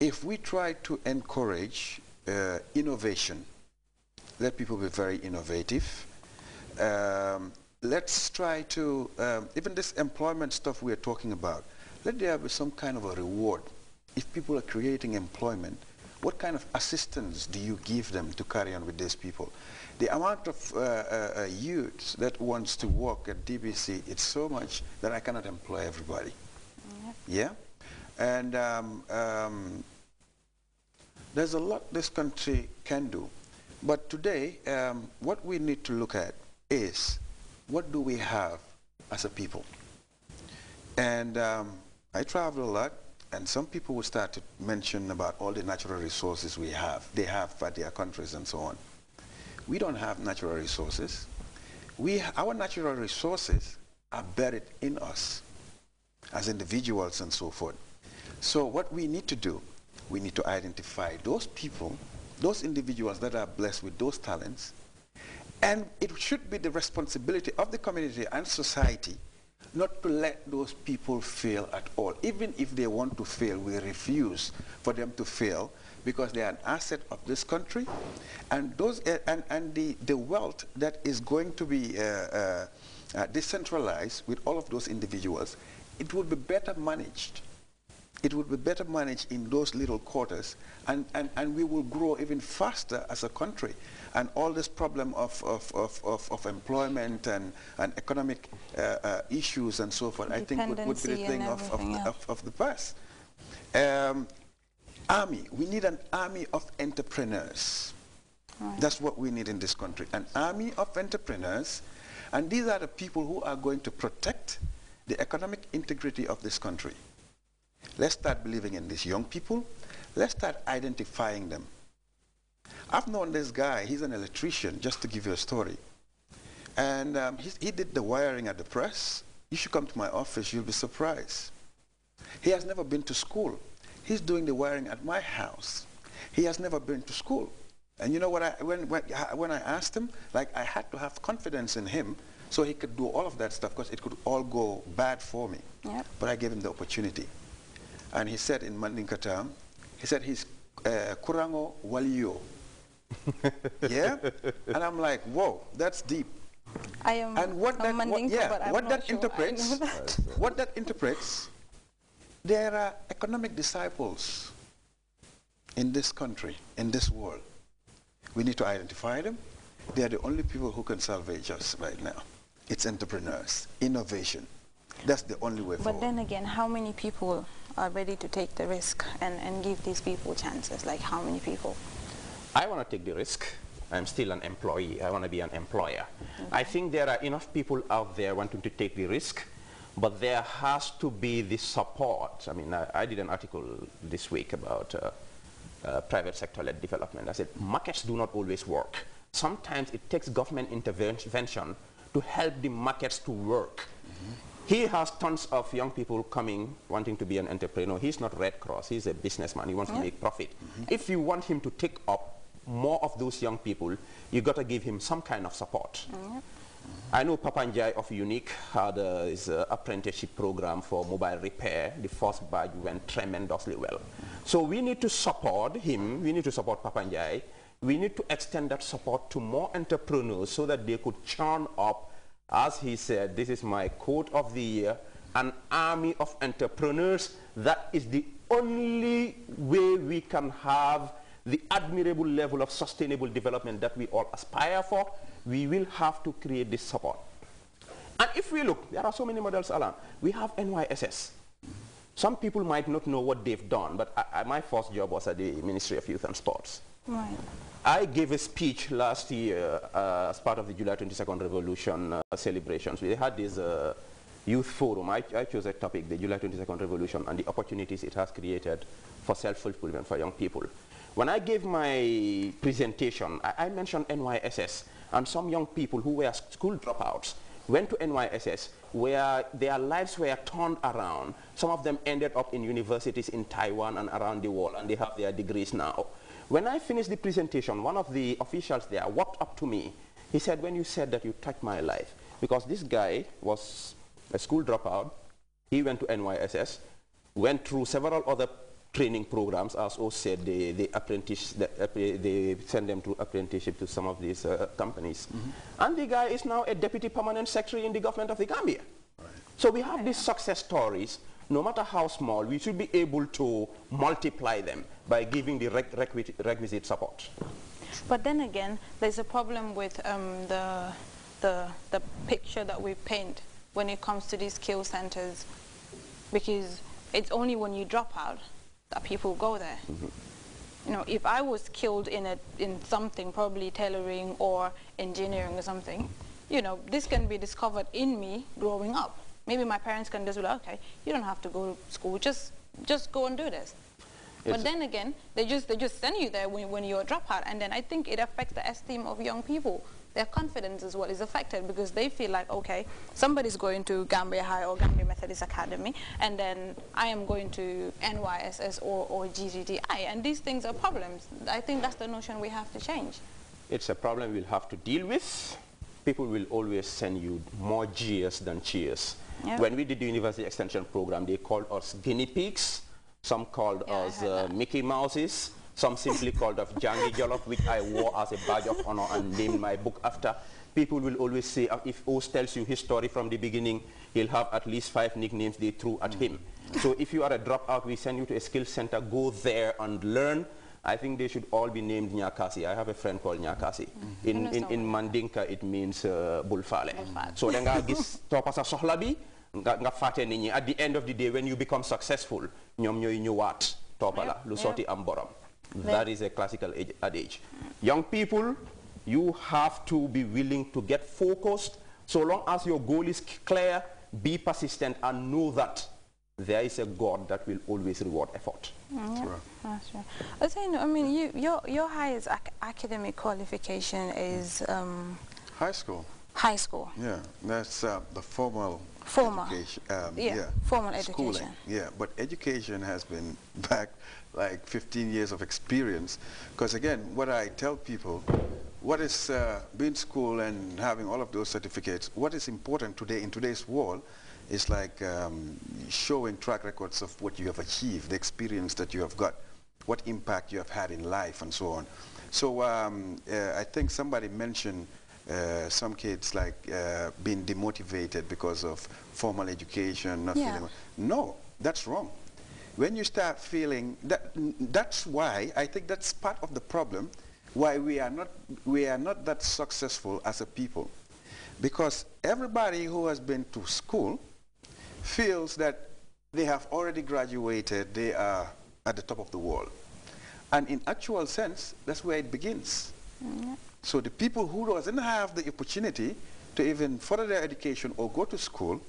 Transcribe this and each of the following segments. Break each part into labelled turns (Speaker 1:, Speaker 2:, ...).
Speaker 1: if we try to encourage innovation, let people be very innovative. Let's try to, even this employment stuff we are talking about, let there be some kind of a reward. If people are creating employment, what kind of assistance do you give them to carry on with these people? The amount of youth that wants to work at DBC, it's so much that I cannot employ everybody. Yeah? And there's a lot this country can do. But today, what we need to look at is, what do we have as a people? And I travel a lot, and some people will start to mention about all the natural resources we have. They have for their countries and so on. We don't have natural resources. Our natural resources are buried in us as individuals and so forth. So what we need to do, we need to identify those people, those individuals that are blessed with those talents, and it should be the responsibility of the community and society not to let those people fail at all. Even if they want to fail, we refuse for them to fail, because they are an asset of this country, and those and the wealth that is going to be decentralized with all of those individuals, it would be better managed. It would be better managed in those little quarters, and we will grow even faster as a country. And all this problem of employment and economic issues and so forth, I think would be the thing of the past. Army, we need an army of entrepreneurs. Right. That's what we need in this country, an army of entrepreneurs. And these are the people who are going to protect the economic integrity of this country. Let's start believing in these young people. Let's start identifying them. I've known this guy, he's an electrician, just to give you a story. And he did the wiring at the press. You should come to my office, you'll be surprised. He has never been to school. He's doing the wiring at my house. He has never been to school. And you know what, when I asked him, like, I had to have confidence in him so he could do all of that stuff, because it could all go bad for me. Yep. But I gave him the opportunity. And he said in Mandinka, he said he's Kurango Walio. Yeah? And I'm like, whoa, that's deep.
Speaker 2: I am
Speaker 1: and what that,
Speaker 2: Mandinka, but
Speaker 1: what that interprets, what that interprets, there are economic disciples in this country, in this world. We need to identify them. They are the only people who can salvage us right now. It's entrepreneurs, innovation. That's the only way forward.
Speaker 2: But then again, how many people are ready to take the risk and give these people chances? Like, how many people?
Speaker 3: I want to take the risk. I'm still an employee. I want to be an employer. Okay. I think there are enough people out there wanting to take the risk, but there has to be the support. I mean, I did an article this week about private sector-led development. I said, markets do not always work. Sometimes it takes government intervention to help the markets to work. Mm-hmm. He has tons of young people coming, wanting to be an entrepreneur. He's not Red Cross, he's a businessman, he wants to make profit. Mm-hmm. If you want him to take up more of those young people, you got to give him some kind of support. Mm-hmm. I know Papanjai of Unique had his apprenticeship program for mobile repair. The first batch went tremendously well. So we need to support him, we need to support Papanjai. We need to extend that support to more entrepreneurs so that they could churn up, as he said, this is my quote of the year, an army of entrepreneurs. That is the only way we can have the admirable level of sustainable development that we all aspire for. We will have to create this support. And if we look, there are so many models around. We have NYSS. Some people might not know what they've done, but my first job was at the Ministry of Youth and Sports. Right. I gave a speech last year as part of the July 22nd Revolution celebrations. We had this youth forum. I chose a topic, the July 22nd Revolution, and the opportunities it has created for self-fulfillment for young people. When I gave my presentation, I mentioned NYSS, and some young people who were school dropouts went to NYSS, where their lives were turned around. Some of them ended up in universities in Taiwan and around the world, and they have their degrees now. When I finished the presentation, one of the officials there walked up to me. He said, when you said that, you touched my life. Because this guy was a school dropout. He went to NYSS, went through several other training programs. As O said, they send them to apprenticeship to some of these companies. And the guy is now a deputy permanent secretary in the government of the Gambia. Right. So we have these success stories. No matter how small, we should be able to multiply them by giving the requisite support.
Speaker 2: But then again, there's a problem with the picture that we paint when it comes to these skill centers, because it's only when you drop out that people go there. You know, if I was skilled in something, probably tailoring or engineering or something, you know, this can be discovered in me growing up. Maybe my parents can just be like, okay, you don't have to go to school, just go and do this. But then again, they just send you there when you're a dropout, and then I think it affects the esteem of young people. Their confidence as well is affected because they feel like, okay, somebody's going to Gambia High or Gambia Methodist Academy, and then I am going to NYSS or GGTI, and these things are problems. I think that's the notion we have to change.
Speaker 3: It's a problem we'll have to deal with. People will always send you more GS than cheers. Yep. When we did the University Extension Program, they called us guinea pigs. Some called us Mickey Mouses. Some simply called us Jangi Jollof, which I wore as a badge of honor and named my book after. People will always say, if Oz tells you his story from the beginning, he'll have at least 5 nicknames they threw at him. So if you are a dropout, we send you to a skills center, go there and learn. I think they should all be named Nyakasi. I have a friend called Nyakasi. In Mandinka, it means Bulfale. So then I gis topasa sohlabi, nga fate nini. At the end of the day, when you become successful, nyom nyoy nyuwat topala, lusoti amboram. That is a classical adage. Young people, you have to be willing to get focused. So long as your goal is clear, be persistent and know that there is a God that will always reward effort.
Speaker 2: That's right. That's right. I was saying, I mean, your highest academic qualification is
Speaker 1: high school.
Speaker 2: High school.
Speaker 1: Yeah, that's the formal education.
Speaker 2: Formal
Speaker 1: schooling.
Speaker 2: education.
Speaker 1: Yeah, but education has been back like 15 years of experience. Because again, what I tell people, what is being school and having all of those certificates, what is important today in today's world is like showing track records of what you have achieved, the experience that you have got, what impact you have had in life and so on. So I think somebody mentioned some kids like being demotivated because of formal education, not feeling. No, that's wrong. When you start feeling that, that's why I think that's part of the problem why we are not that successful as a people, because everybody who has been to school feels that they have already graduated, they are at the top of the world, and in actual sense that's where it begins. So the people who doesn't have the opportunity to even further their education or go to school,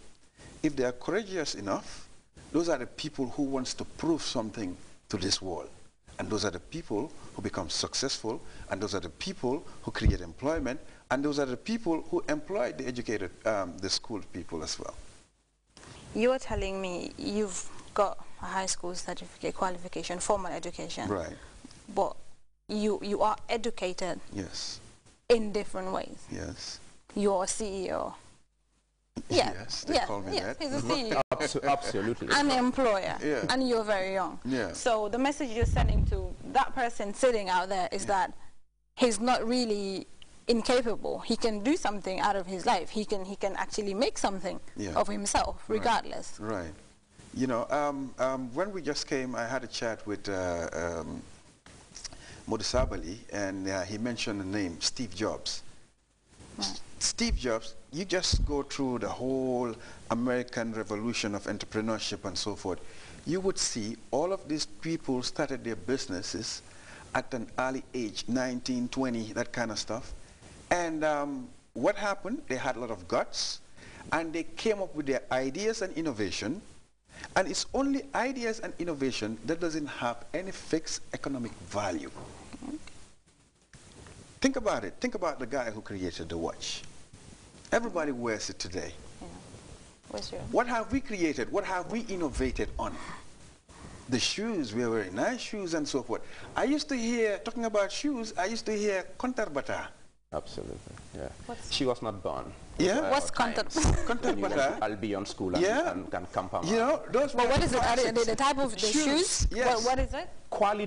Speaker 1: if they are courageous enough, those are the people who wants to prove something to this world. And those are the people who become successful, and those are the people who create employment, and those are the people who employ the educated, the school people as well.
Speaker 2: You're telling me you've got a high school certificate qualification, formal education.
Speaker 1: Right.
Speaker 2: But you are educated.
Speaker 1: Yes.
Speaker 2: In different ways.
Speaker 1: Yes.
Speaker 2: You're a CEO. Yeah.
Speaker 1: Yes, they call me that.
Speaker 2: He's a CEO.
Speaker 3: Absolutely.
Speaker 2: An employer.
Speaker 1: Yeah.
Speaker 2: And you're very young.
Speaker 1: Yeah.
Speaker 2: So the message you're sending to that person sitting out there is that he's not really incapable. He can do something out of his life. He can actually make something of himself, regardless.
Speaker 1: Right. You know, when we just came, I had a chat with Modi Sabali, and he mentioned the name Steve Jobs. Right. Steve Jobs, you just go through the whole American revolution of entrepreneurship and so forth. You would see all of these people started their businesses at an early age, 19, 20, that kind of stuff. And what happened? They had a lot of guts, and they came up with their ideas and innovation. And it's only ideas and innovation that doesn't have any fixed economic value. Think about it. Think about the guy who created the watch. Everybody wears it today.
Speaker 2: Yeah.
Speaker 1: What have we created? What have we innovated on? The shoes, we are wearing nice shoes and so forth. I used to hear, talking about shoes, I used to hear Contarbata.
Speaker 3: Absolutely, yeah. She was not born.
Speaker 1: Yeah.
Speaker 2: What's content?
Speaker 1: Content
Speaker 3: When you went to Albion School and,
Speaker 1: yeah.
Speaker 3: and Kampama.
Speaker 1: You know, those
Speaker 2: But
Speaker 1: were
Speaker 2: what is it? Are
Speaker 1: classics.
Speaker 2: the type of the shoes?
Speaker 1: Yes.
Speaker 2: What is it?
Speaker 3: Quality